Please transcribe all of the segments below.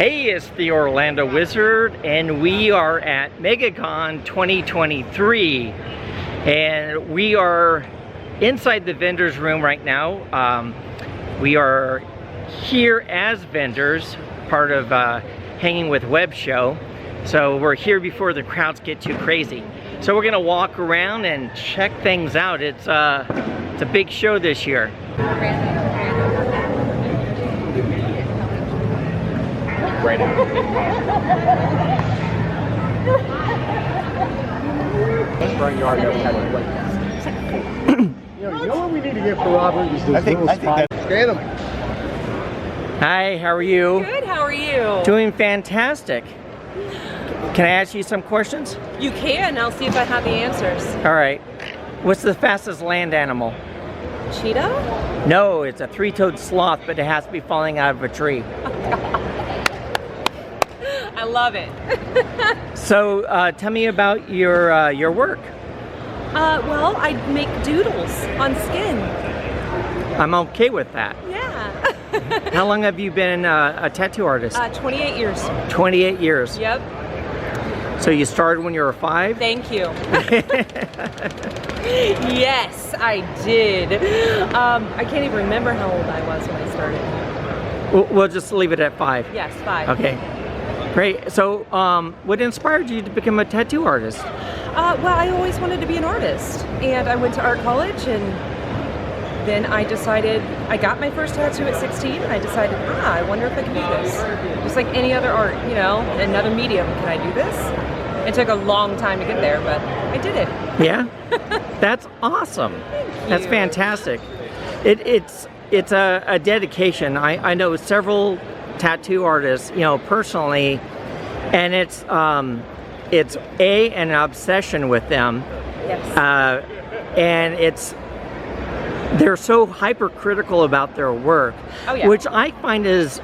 Hey, it's the Orlando Wizard, and we are at Megacon 2023, and we are inside the vendors room right now. We are here as vendors, part of Hanging with Web show, so we're here before the crowds get too crazy. So we're gonna walk around and check things out. It's a big show this year. Right now. You know what we need to get for Robert is this little spot. Scan him. Hi, how are you? Good, how are you? Doing fantastic. Can I ask you some questions? You can, I'll see if I have the answers. All right. What's the fastest land animal? Cheetah? No, it's a three-toed sloth, but it has to be falling out of a tree. I love it. So tell me about your work. Well, I make doodles on skin. I'm okay with that. Yeah. How long have you been a tattoo artist? 28 years. 28 years. Yep. So you started when you were 5? Thank you. Yes, I did. I can't even remember how old I was when I started. We'll just leave it at 5. Yes, 5. Okay. Great. So what inspired you to become a tattoo artist? Well, I always wanted to be an artist, and I went to art college, and then I decided, I got my first tattoo at 16, and I decided, I wonder if I can do this. Just like any other art, you know, another medium, can I do this? It took a long time to get there, but I did it. Yeah? That's awesome. That's fantastic. It's a dedication. I know several tattoo artists, you know, personally, and it's an obsession with them. Yes. And they're so hypercritical about their work, which I find is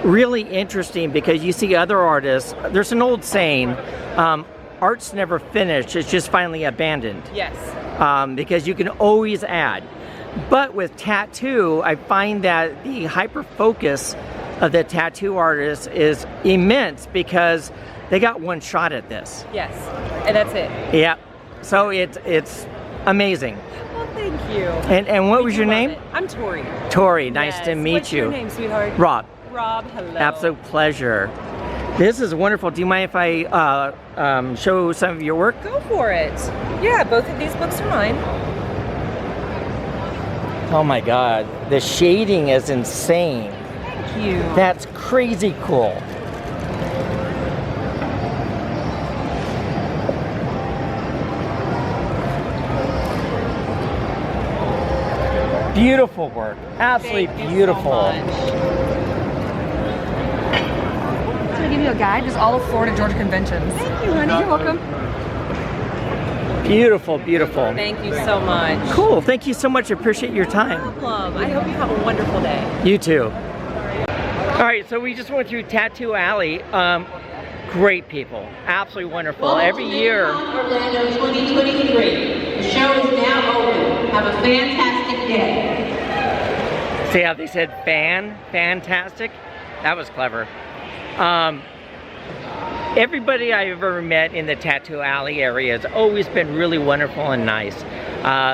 really interesting because you see other artists, there's an old saying, art's never finished, it's just finally abandoned. Yes. Because you can always add. But with tattoo, I find that the hyper focus of the tattoo artist is immense because they got one shot at this. Yes, and that's it. Yeah, so it's amazing. Well, thank you. And what was your name? It. I'm Tori. Tori, nice to meet What's you. What's your name, sweetheart? Rob. Rob, hello. Absolute pleasure. This is wonderful. Do you mind if I show some of your work? Go for it. Yeah, both of these books are mine. Oh my God, the shading is insane. Thank you. That's crazy cool. Beautiful work, absolutely beautiful. Thank you so much. I'm going to give you a guide, just all of Florida Georgia conventions. Thank you, honey. You're welcome. Beautiful, beautiful. Thank you so much. Cool, thank you so much. I appreciate your No time. problem. I hope you have a wonderful day. You too. All right, so we just went through Tattoo Alley. Great people, absolutely wonderful. Every year. Orlando 2023. The show is now open. Have a fantastic day. See how they said fantastic? That was clever. Everybody I've ever met in the Tattoo Alley area has always been really wonderful and nice.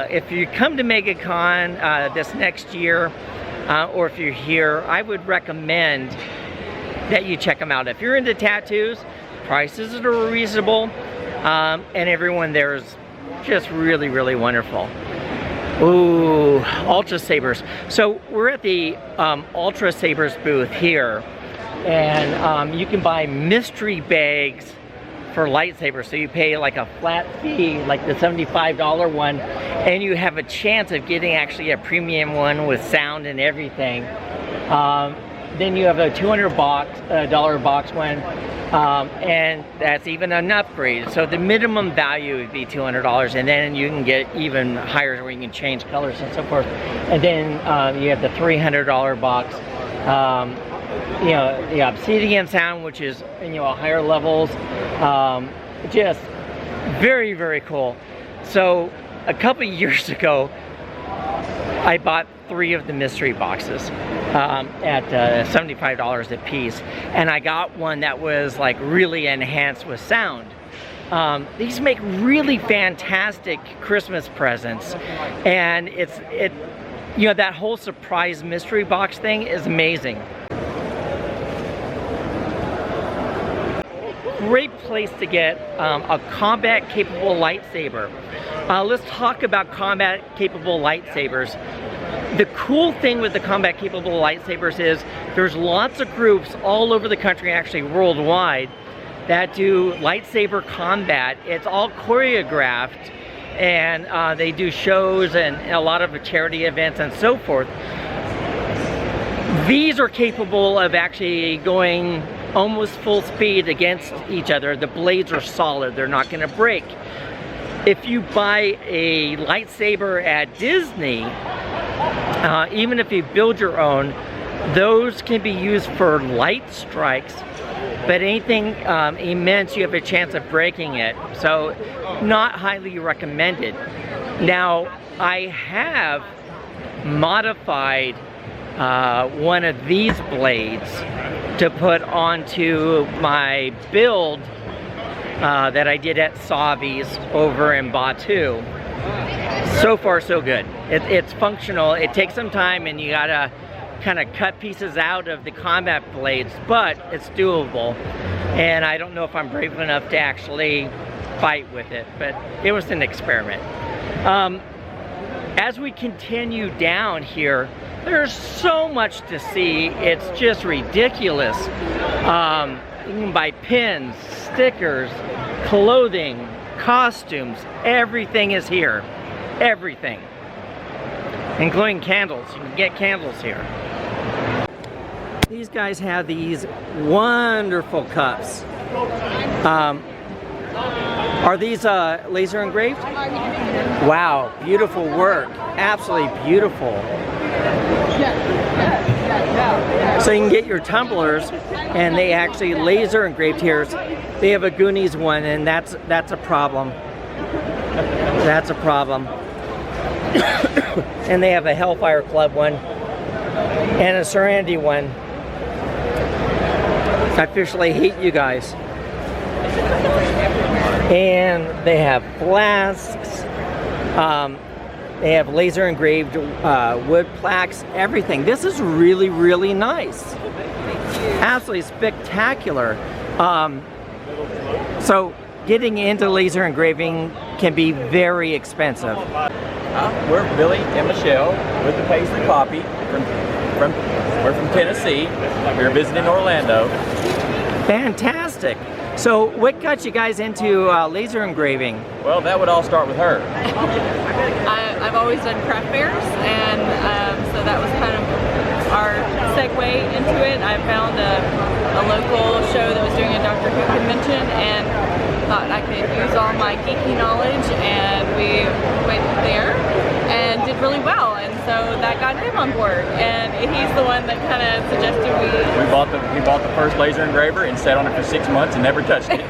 If you come to Megacon this next year, or if you're here, I would recommend that you check them out. If you're into tattoos, prices are reasonable, and everyone there is just really, really wonderful. Ooh, Ultra Sabers. So we're at the Ultra Sabers booth here, and you can buy mystery bags for lightsabers. So you pay like a flat fee, like the $75 one, and you have a chance of getting actually a premium one with sound and everything. Then you have a $200 box one, and that's even an upgrade. So the minimum value would be $200, and then you can get even higher where you can change colors and so forth. And then you have the $300 box. You know, the obsidian sound, which is, you know, higher levels. Just very, very cool. So a couple years ago, I bought 3 of the mystery boxes at $75 a piece, and I got one that was like really enhanced with sound. These make really fantastic Christmas presents, and you know, that whole surprise mystery box thing is amazing. Great place to get a combat capable lightsaber. Let's talk about combat capable lightsabers. The cool thing with the combat capable lightsabers is there's lots of groups all over the country, actually worldwide, that do lightsaber combat. It's all choreographed, and they do shows and a lot of charity events and so forth. These are capable of actually going almost full speed against each other. The blades are solid, they're not going to break. If you buy a lightsaber at Disney, even if you build your own, those can be used for light strikes, but anything immense, you have a chance of breaking it. So not highly recommended. Now, I have modified one of these blades to put onto my build that I did at Savi's over in Batu. So far, so good. It's functional. It takes some time, and you gotta kind of cut pieces out of the combat blades, but it's doable. And I don't know if I'm brave enough to actually fight with it, but it was an experiment. As we continue down here, there's so much to see. It's just ridiculous. You can buy pins, stickers, clothing, costumes. Everything is here. Everything. Including candles. You can get candles here. These guys have these wonderful cups. Are these laser engraved? Wow, beautiful work. Absolutely beautiful. So you can get your tumblers, and they actually laser engraved here. They have a Goonies one, and that's a problem. That's a problem. And they have a Hellfire Club one and a Serenity one. I officially hate you guys. And they have flasks. They have laser engraved wood plaques, everything. This is really, really nice. Absolutely spectacular. So getting into laser engraving can be very expensive. We're Billy and Michelle with the Paisley Poppy. We're from Tennessee. We're visiting Orlando. Fantastic. So what got you guys into laser engraving? Well, that would all start with her. I've always done craft fairs, and so that was kind of our segue into it. I found a local show that was doing a Doctor Who convention, and thought I could use all my geeky knowledge, and we went there and did really well, and so that got him on board, and he's the one that kind of suggested we bought the first laser engraver and sat on it for 6 months and never touched it.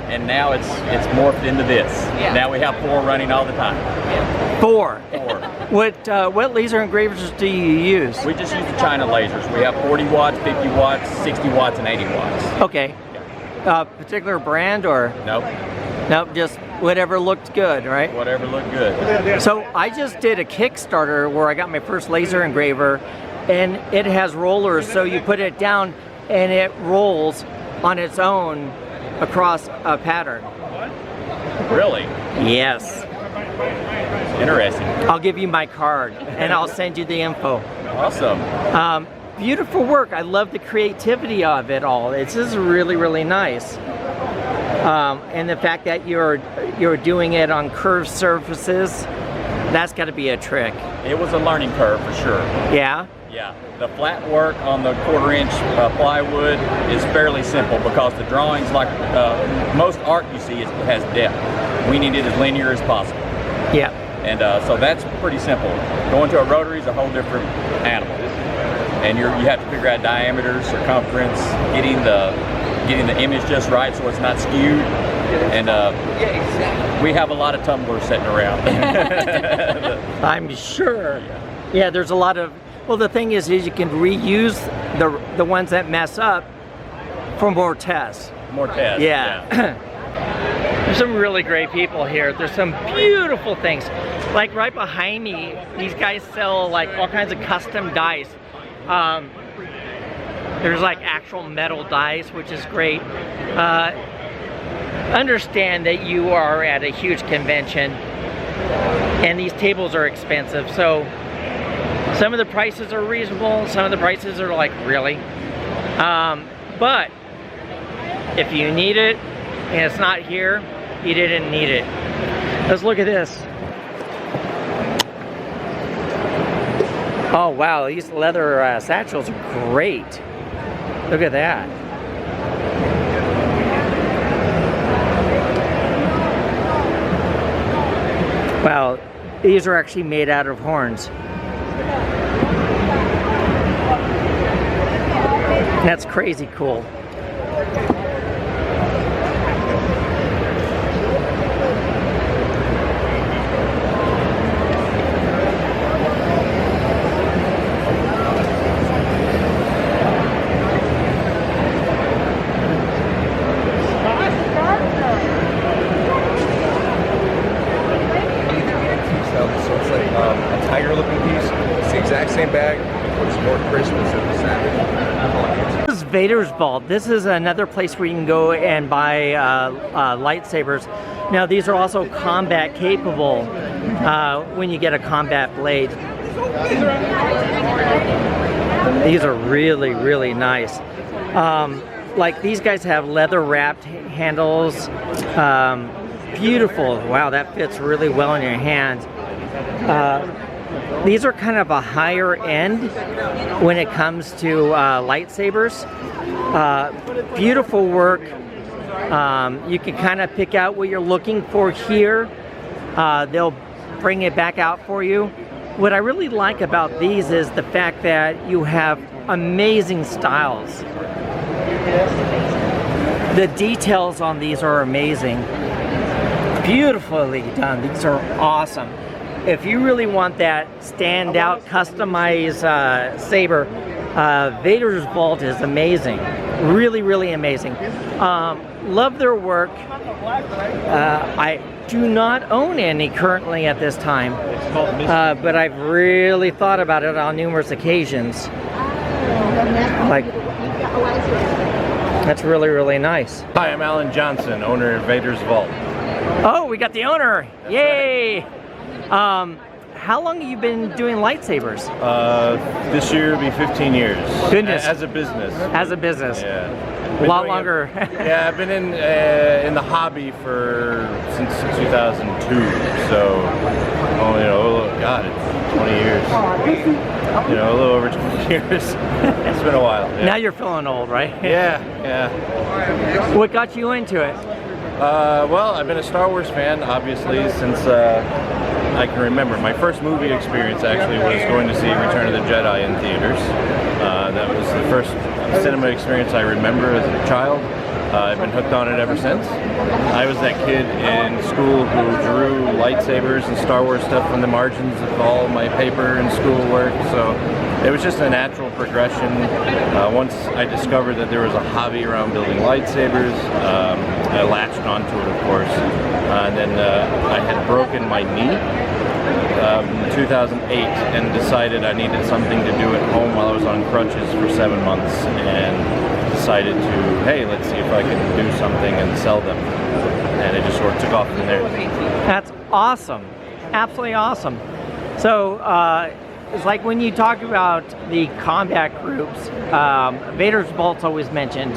And now it's morphed into this. Yeah. Now we have 4 running all the time. Yeah. 4. 4. What laser engravers do you use? We just use the China lasers. We have 40 watts, 50 watts, 60 watts, and 80 watts. Okay. Particular brand or? Nope. Nope, just whatever looked good, right? Whatever looked good. So I just did a Kickstarter where I got my first laser engraver, and it has rollers, so you put it down and it rolls on its own across a pattern. Really? Yes. Interesting. I'll give you my card and I'll send you the info. Awesome. Beautiful work. I love the creativity of it all. It's just really, really nice. And the fact that you're doing it on curved surfaces, that's got to be a trick. It was a learning curve for sure. Yeah? Yeah. The flat work on the 1/4-inch plywood is fairly simple because the drawings, like most art you see, has depth. We need it as linear as possible. Yeah. And so that's pretty simple. Going to a rotary is a whole different animal. And you have to figure out diameter, circumference, getting the image just right so it's not skewed. And we have a lot of tumblers sitting around. I'm sure. Yeah, there's a lot of, well, the thing is you can reuse the ones that mess up for more tests. More tests. Yeah. There's some really great people here. There's some beautiful things. Like right behind me, these guys sell like all kinds of custom dice. There's like actual metal dice, which is great. Understand that you are at a huge convention and these tables are expensive. So some of the prices are reasonable, some of the prices are like, really? But if you need it and it's not here, you didn't need it. Let's look at this. Oh wow, these leather satchels are great. Look at that. Wow, these are actually made out of horns. That's crazy cool. So it's like a tiger looking piece. It's the exact same bag, but it's more crisp instead of savage. This is Vader's Vault. This is another place where you can go and buy lightsabers. Now these are also combat capable when you get a combat blade. These are really, really nice. Like these guys have leather wrapped handles. Beautiful. Wow, that fits really well in your hand. These are kind of a higher end when it comes to lightsabers. Beautiful work. You can kind of pick out what you're looking for here. They'll bring it back out for you. What I really like about these is the fact that you have amazing styles. The details on these are amazing. Beautifully done. These are awesome. If you really want that standout, customized saber, Vader's Vault is amazing. Really, really amazing. Love their work. I do not own any currently at this time, but I've really thought about it on numerous occasions. Like, that's really, really nice. Hi, I'm Alan Johnson, owner of Vader's Vault. Oh, we got the owner! That's Yay! Right. How long have you been doing lightsabers? This year will be 15 years. Goodness. As a business. As a business. Yeah. A lot longer. Yeah, I've been in the hobby since 2002. So, God, it's 20 years. A little over 20 years. It's been a while. Yeah. Now you're feeling old, right? Yeah. What got you into it? Well, I've been a Star Wars fan, obviously, since I can remember. My first movie experience actually was going to see Return of the Jedi in theaters. That was the first cinema experience I remember as a child. I've been hooked on it ever since. I was that kid in school who drew lightsabers and Star Wars stuff on the margins of all my paper and schoolwork, so it was just a natural progression. Once I discovered that there was a hobby around building lightsabers, I latched onto it, of course. And then I had broken my knee in 2008 and decided I needed something to do at home while I was on crutches for 7 months, and decided to, hey, let's see if I can do something and sell them. And it just sort of took off from there. That's awesome. Absolutely awesome. So, it's like when you talk about the combat groups, Vader's Vault's always mentioned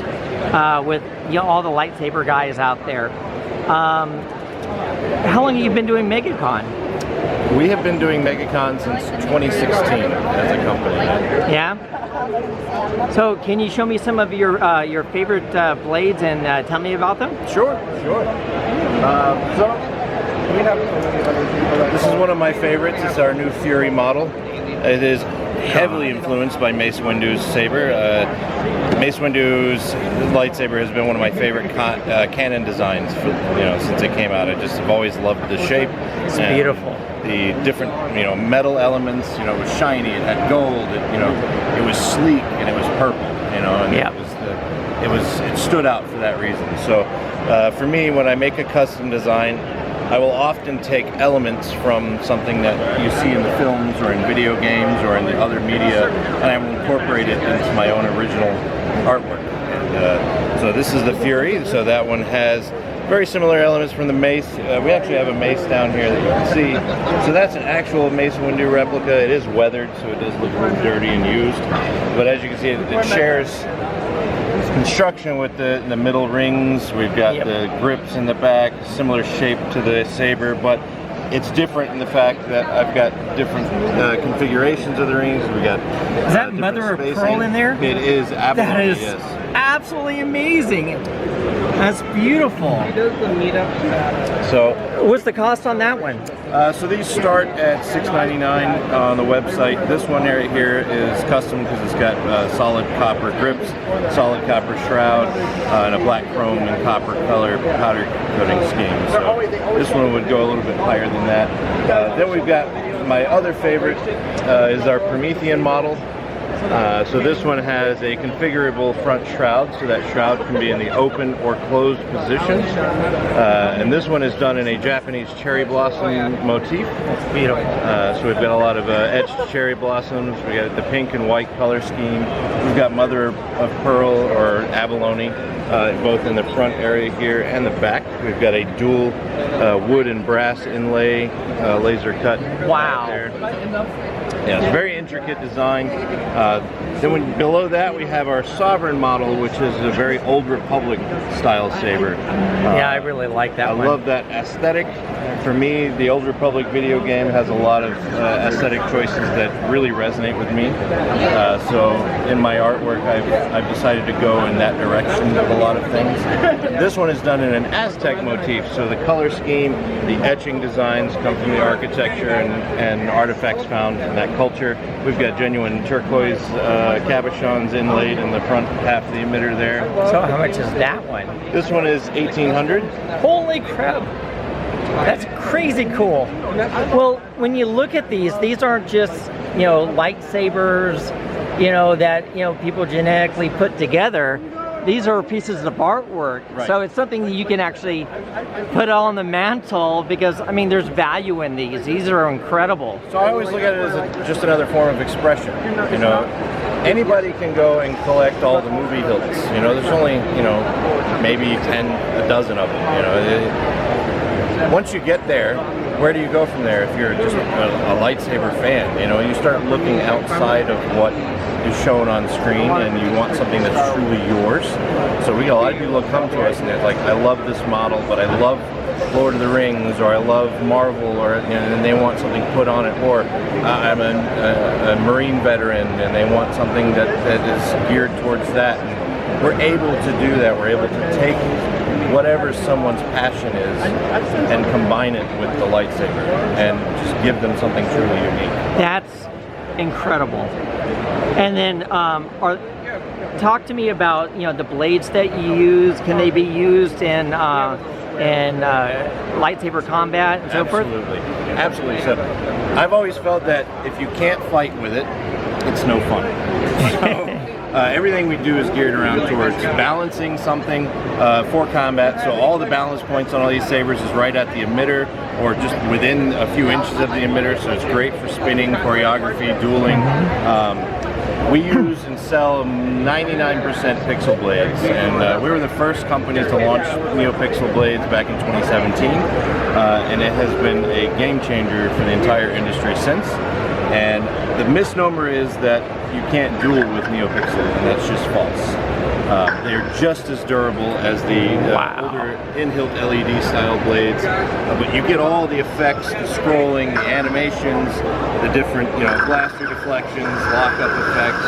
with all the lightsaber guys out there. How long have you been doing Megacon? We have been doing Megacon since 2016 as a company. Yeah? So can you show me some of your favorite blades and tell me about them? Sure. This is one of my favorites. It's our new Fury model. It is heavily influenced by Mace Windu's saber. Mace Windu's lightsaber has been one of my favorite canon designs since it came out. I just have always loved the shape. It's beautiful. The different metal elements. It was shiny. It had gold. It was sleek and it was purple. And it stood out for that reason. So for me, when I make a custom design, I will often take elements from something that you see in the films or in video games or in the other media, and I will incorporate it into my own original artwork. And, so this is the Fury, so that one has very similar elements from the Mace. We actually have a Mace down here that you can see. So that's an actual Mace Windu replica. It is weathered, so it does look a little dirty and used. But as you can see, it shares construction with the middle rings. We've got the grips in the back, similar shape to the saber, but it's different in the fact that I've got different configurations of the rings. We got is that mother of pearl in there? It is absolutely. That is absolutely amazing. That's beautiful. So, what's the cost on that one? So these start at $6.99 on the website. This one right here is custom because it's got solid copper grips, solid copper shroud, and a black chrome and copper color powder coating scheme. So this one would go a little bit higher than that. Then we've got my other favorite is our Promethean model. So this one has a configurable front shroud, so that shroud can be in the open or closed position. And this one is done in a Japanese cherry blossom motif. That's beautiful. So we've got a lot of etched cherry blossoms. We got the pink and white color scheme. We've got mother of pearl or abalone, both in the front area here and the back. We've got a dual wood and brass inlay, laser cut. Wow. There. Yeah, it's a very intricate design. Then below that we have our Sovereign model, which is a very Old Republic style saber. Yeah, I really like that one. I love that aesthetic. For me, the Old Republic video game has a lot of aesthetic choices that really resonate with me. So in my artwork, I've decided to go in that direction with a lot of things. This one is done in an Aztec motif, so the color scheme, the etching designs come from the architecture and artifacts found in that culture. We've got genuine turquoise cabochons inlaid in the front half of the emitter there. So how much is that one? This one is $1,800. Holy crap! That's crazy cool. Well, when you look at these aren't just, lightsabers, that, people genetically put together. These are pieces of artwork. Right. So it's something that you can actually put on the mantle because, there's value in these. These are incredible. So I always look at it as just another form of expression. Anybody can go and collect all the movie hilts. There's only, maybe a dozen of them, Once you get there, where do you go from there if you're just a lightsaber fan? You start looking outside of what is shown on screen and you want something that's truly yours. So we got a lot of people that come to us and they're like, I love this model, but I love Lord of the Rings, or I love Marvel, or and they want something put on it, or I'm a Marine veteran and they want something that is geared towards that. And we're able to do that. We're able to take whatever someone's passion is and combine it with the lightsaber and just give them something truly unique. That's incredible. And then talk to me about the blades that you use. Can they be used in lightsaber combat and so forth? Absolutely. So I've always felt that if you can't fight with it, it's no fun. So everything we do is geared around towards balancing something for combat. So all the balance points on all these sabers is right at the emitter or just within a few inches of the emitter. So it's great for spinning, choreography, dueling. We use and sell 99% pixel blades, and we were the first company to launch NeoPixel blades back in 2017, and it has been a game changer for the entire industry since. And the misnomer is that you can't duel with NeoPixel, and that's just false. They're just as durable as the older in-hilt LED style blades, but you get all the effects, the scrolling, the animations, the different blaster deflections, lockup effects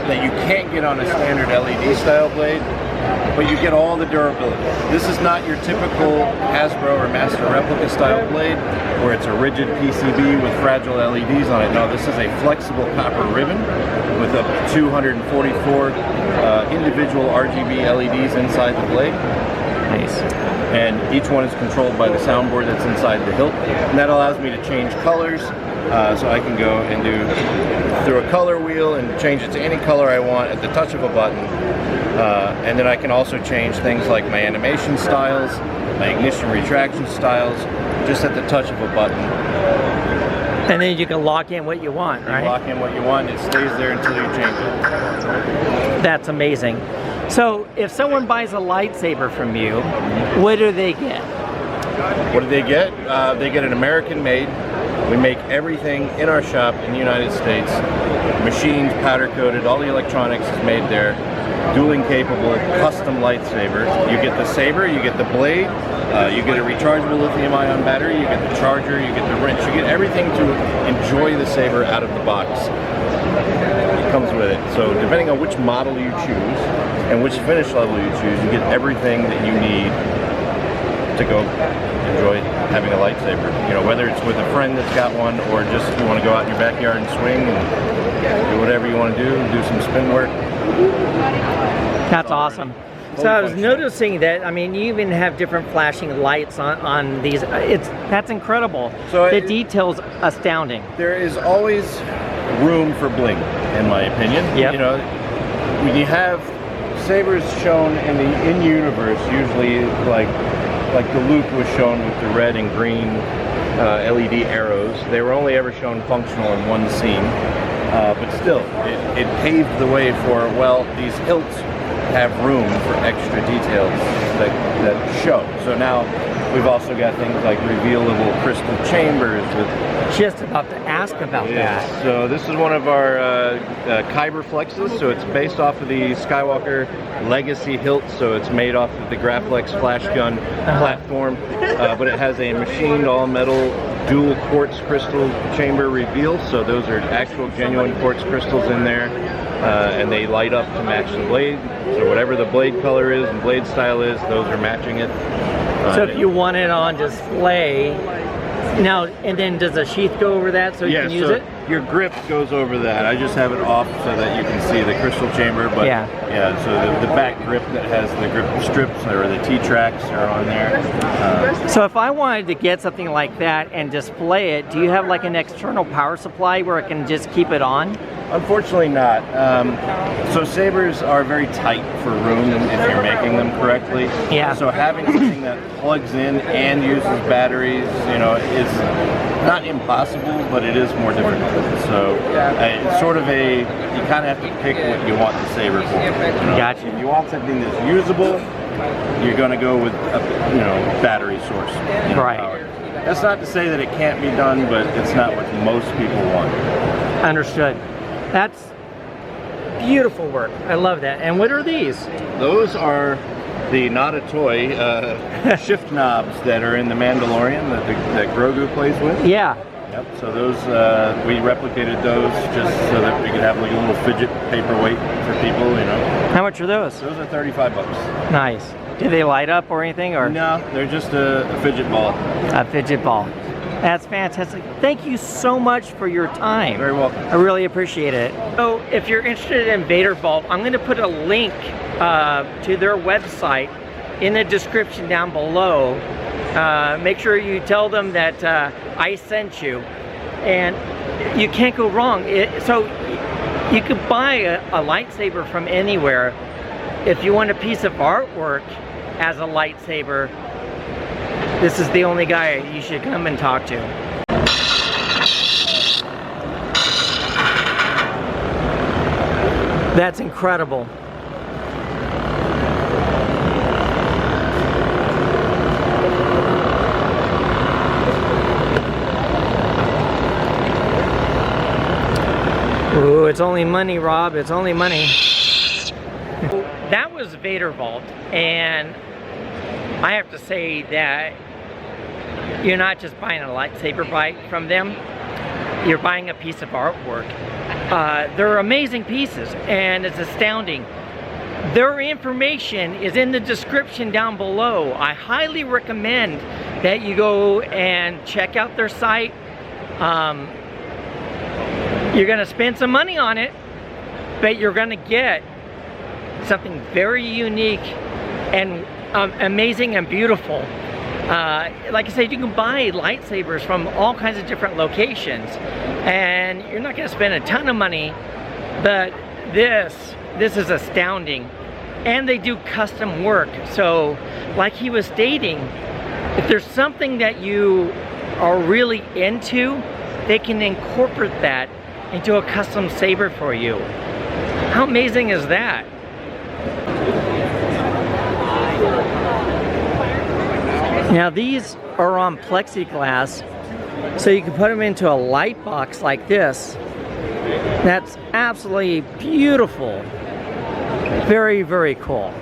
that you can't get on a standard LED style blade. but you get all the durability. This is not your typical Hasbro or Master Replica style blade, where it's a rigid PCB with fragile LEDs on it. No, this is a flexible copper ribbon with up to 244 individual RGB LEDs inside the blade. Nice. And each one is controlled by the soundboard that's inside the hilt. And that allows me to change colors, so I can go and do through a color wheel and change it to any color I want at the touch of a button. And then I can also change things like my animation styles, my ignition retraction styles, just at the touch of a button. And then you can lock in what you want, right? You lock in what you want, it stays there until you change it. That's amazing. So if someone buys a lightsaber from you, what do they get? What do they get? They get an American made. We make everything in our shop in the United States. Machines, powder coated, all the electronics is made there. Dueling capable, custom lightsaber. You get the saber, you get the blade, you get a rechargeable lithium ion battery, you get the charger, you get the wrench. You get everything to enjoy the saber out of the box. It comes with it. So depending on which model you choose and which finish level you choose, you get everything that you need to go enjoy having a lightsaber. You know, whether it's with a friend that's got one, or just you want to go out in your backyard and swing and do whatever you want to do some spin work. That's awesome. So I was noticing that, I mean, you even have different flashing lights on these. That's incredible. So the detail's astounding. There is always room for bling, in my opinion. Yep. You know, when you have sabers shown in the in-universe, usually like the Luke was shown with the red and green LED arrows, they were only ever shown functional in one scene. But still, it paved the way for, well, these hilts have room for extra details that show. So now we've also got things like revealable crystal chambers with... Just about to ask about that. So this is one of our Kyber flexes. So it's based off of the Skywalker Legacy hilt. So it's made off of the Graflex flash gun platform, but it has a machined all metal dual quartz crystal chamber reveal. So those are actual genuine quartz crystals in there, and they light up to match the blade. So whatever the blade color is and blade style is, those are matching it. So if you want it on display, now, and then does the sheath go over that so you can use it? Your grip goes over that. I just have it off so that you can see the crystal chamber, but yeah, so the back grip that has the grip strips or the T-tracks are on there. So if I wanted to get something like that and display it, do you have like an external power supply where it can just keep it on? Unfortunately not. So sabers are very tight for room if you're making them correctly. Yeah. So having something that plugs in and uses batteries, you know, is not impossible, but it is more difficult. So it's sort of you kind of have to pick what you want the saber for. You know? Gotcha. If you want something that's usable, you're going to go with a battery source. Right. Power. That's not to say that it can't be done, but it's not what most people want. Understood. That's beautiful work. I love that. And what are these? Those are the not a toy shift knobs that are in the Mandalorian that Grogu plays with. Yeah. Yep. So those we replicated those just so that we could have like a little fidget paperweight for people. You know. How much are those? Those are $35. Nice. Do they light up or anything? Or no, they're just a fidget ball. A fidget ball. That's fantastic. Thank you so much for your time. Very welcome. I really appreciate it. So if you're interested in Vader Vault, I'm going to put a link to their website in the description down below. Make sure you tell them that I sent you. And you can't go wrong. So you could buy a lightsaber from anywhere. If you want a piece of artwork as a lightsaber, this is the only guy you should come and talk to. That's incredible. Ooh, it's only money, Rob. It's only money. That was Vader Vault, and I have to say that you're not just buying a lightsaber bite from them, you're buying a piece of artwork. They're amazing pieces, and it's astounding. Their information is in the description down below. I highly recommend that you go and check out their site. You're gonna spend some money on it, but you're gonna get something very unique and amazing and beautiful. Like I said, you can buy lightsabers from all kinds of different locations, and you're not gonna spend a ton of money, but this is astounding. And they do custom work. So like he was stating, if there's something that you are really into, they can incorporate that into a custom saber for you. How amazing is that? Now these are on plexiglass, so you can put them into a light box like this. That's absolutely beautiful. Very, very cool.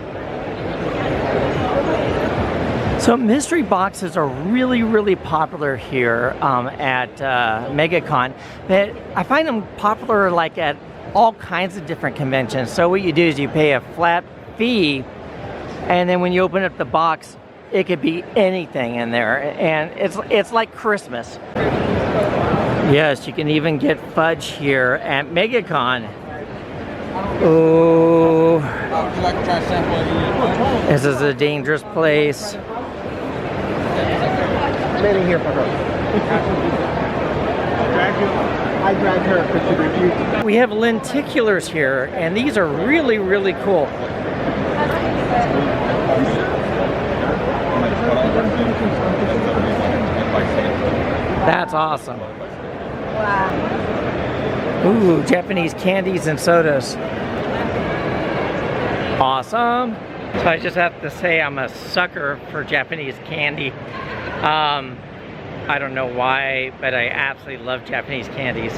So mystery boxes are really, really popular here at Megacon. But I find them popular like at all kinds of different conventions. So what you do is you pay a flat fee, and then when you open up the box, it could be anything in there, and it's like Christmas. Yes, you can even get fudge here at Megacon. Oh, Would you like to try a sample of this is a dangerous place. Lady here for her. I dragged her because she refused. We have lenticulars here, and these are really, really cool. That's awesome. Wow. Ooh, Japanese candies and sodas. Awesome. So I just have to say I'm a sucker for Japanese candy. I don't know why, but I absolutely love Japanese candies.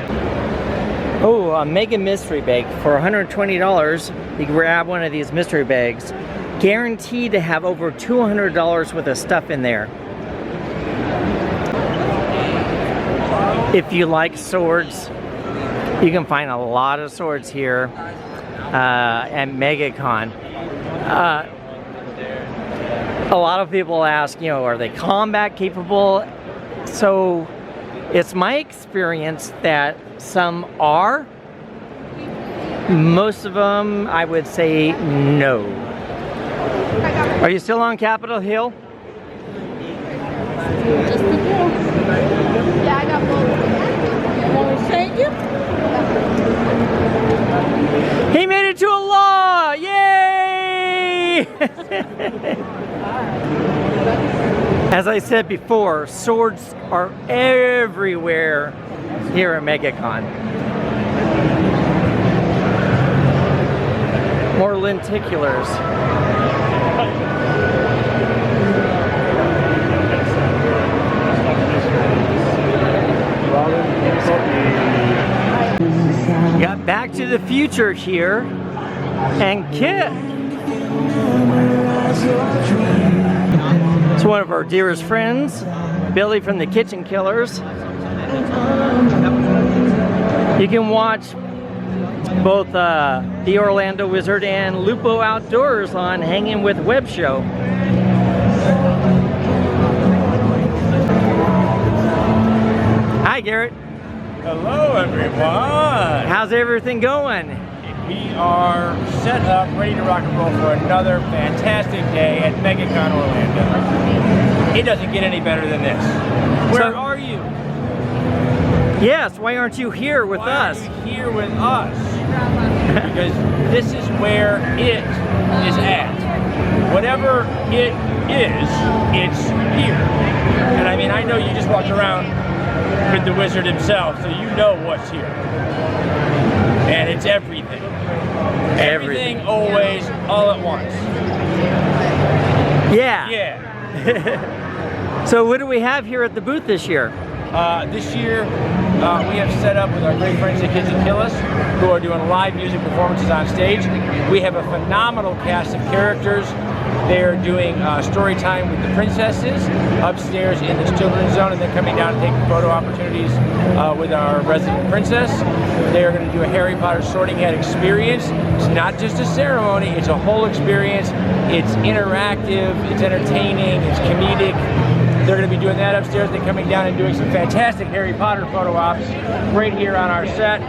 Oh, a mega mystery bag. For $120, you can grab one of these mystery bags. Guaranteed to have over $200 worth of stuff in there. If you like swords, you can find a lot of swords here at Megacon. A lot of people ask, you know, are they combat capable? So it's my experience that some are. Most of them, I would say no. Are you still on Capitol Hill? Yeah, I got both. Thank you. He made it to a law! Yay! As I said before, swords are everywhere here at Megacon. More lenticulars. Got Back to the Future here, and Kit. It's one of our dearest friends, Billy from the Kitchen Killers. You can watch both the Orlando Wizard and Lupo Outdoors on Hanging with Web Show. Hi, Garrett. Hello, everyone. How's everything going? We are set up, ready to rock and roll for another fantastic day at Megacon Orlando. It doesn't get any better than this. Where are you? Yes, why aren't you here with us? Why are you here with us? Because this is where it is at. Whatever it is, it's here. And I mean, I know you just walked around with the wizard himself, so you know what's here. And it's everything. Everything, always, all at once. Yeah. Yeah. So what do we have here at the booth this year? This year, we have set up with our great friends at Kids and Kill Us, who are doing live music performances on stage. We have a phenomenal cast of characters They're doing story time with the princesses upstairs in this children's zone, and then coming down and taking photo opportunities with our resident princess. They're going to do a Harry Potter sorting hat experience. It's not just a ceremony, it's a whole experience. It's interactive, it's entertaining, it's comedic. They're going to be doing that upstairs. They're coming down and doing some fantastic Harry Potter photo ops right here on our set.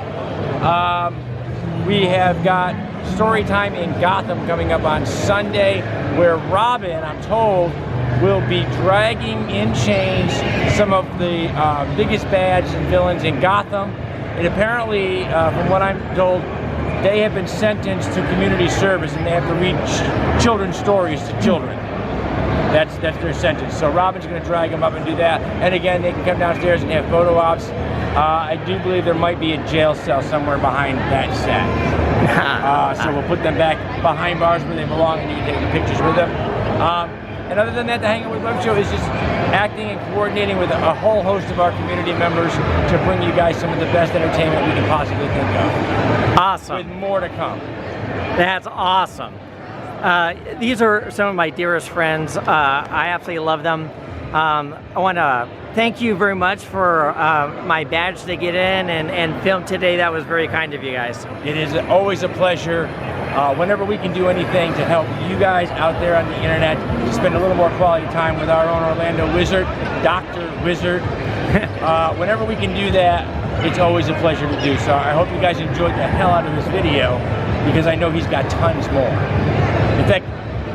We have got story time in Gotham coming up on Sunday, where Robin, I'm told, will be dragging in chains some of the biggest bads and villains in Gotham. And apparently, from what I'm told, they have been sentenced to community service and they have to read children's stories to children. That's their sentence. So Robin's going to drag them up and do that. And again, they can come downstairs and have photo ops. I do believe there might be a jail cell somewhere behind that set. So we'll put them back behind bars where they belong, and you can take the pictures with them. And other than that, the Hang Out with Web Show is just acting and coordinating with a whole host of our community members to bring you guys some of the best entertainment we can possibly think of. Awesome. With more to come. That's awesome. These are some of my dearest friends. I absolutely love them. I want to thank you very much for my badge to get in and film today. That was very kind of you guys. It is always a pleasure. Whenever we can do anything to help you guys out there on the internet to spend a little more quality time with our own Orlando Wizard, Dr. Wizard, whenever we can do that, it's always a pleasure to do. So I hope you guys enjoyed the hell out of this video, because I know he's got tons more. In fact,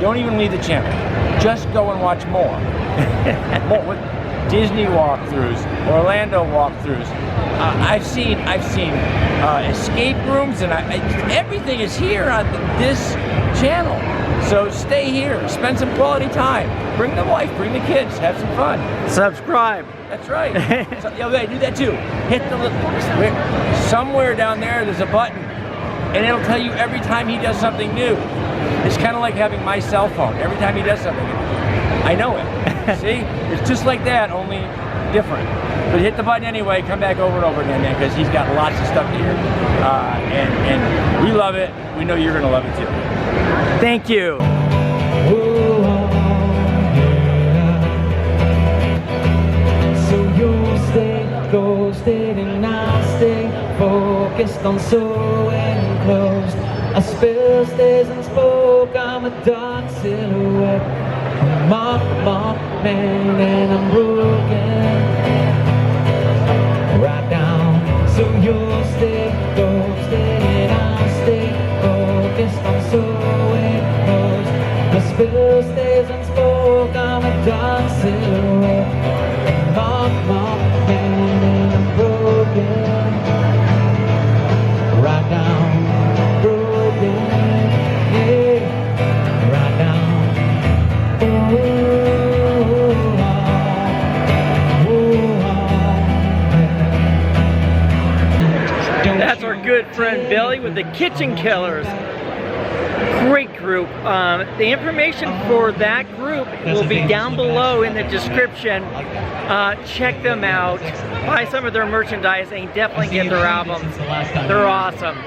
don't even leave the channel. Just go and watch more. More Disney walkthroughs, Orlando walkthroughs. I've seen escape rooms, and everything is here on this channel. So stay here, spend some quality time. Bring the wife, bring the kids, have some fun. Subscribe. That's right. So, yeah, do that too. Hit the somewhere down there's a button, and it'll tell you every time he does something new. It's kind of like having my cell phone. Every time he does something, I know it. See? It's just like that, only different. But hit the button anyway, come back over and over again, man, because he's got lots of stuff here. And we love it. We know you're going to love it too. Thank you. So you'll stay ghosted and I'll stay focused on sewing closed. I spill stays unspoke, I'm a dark silhouette. I'm a man and I'm broken right down. So you'll stay ghosted and I'll stay focused on sewing closed. The spill stays unspoke, I'm a dark silhouette. I'm a man and I'm broken right down. That's our good friend Billy with the Kitchen Killers. Great group. The information for that group will be down below in the description. Check them out. Buy some of their merchandise and definitely get their albums. They're awesome.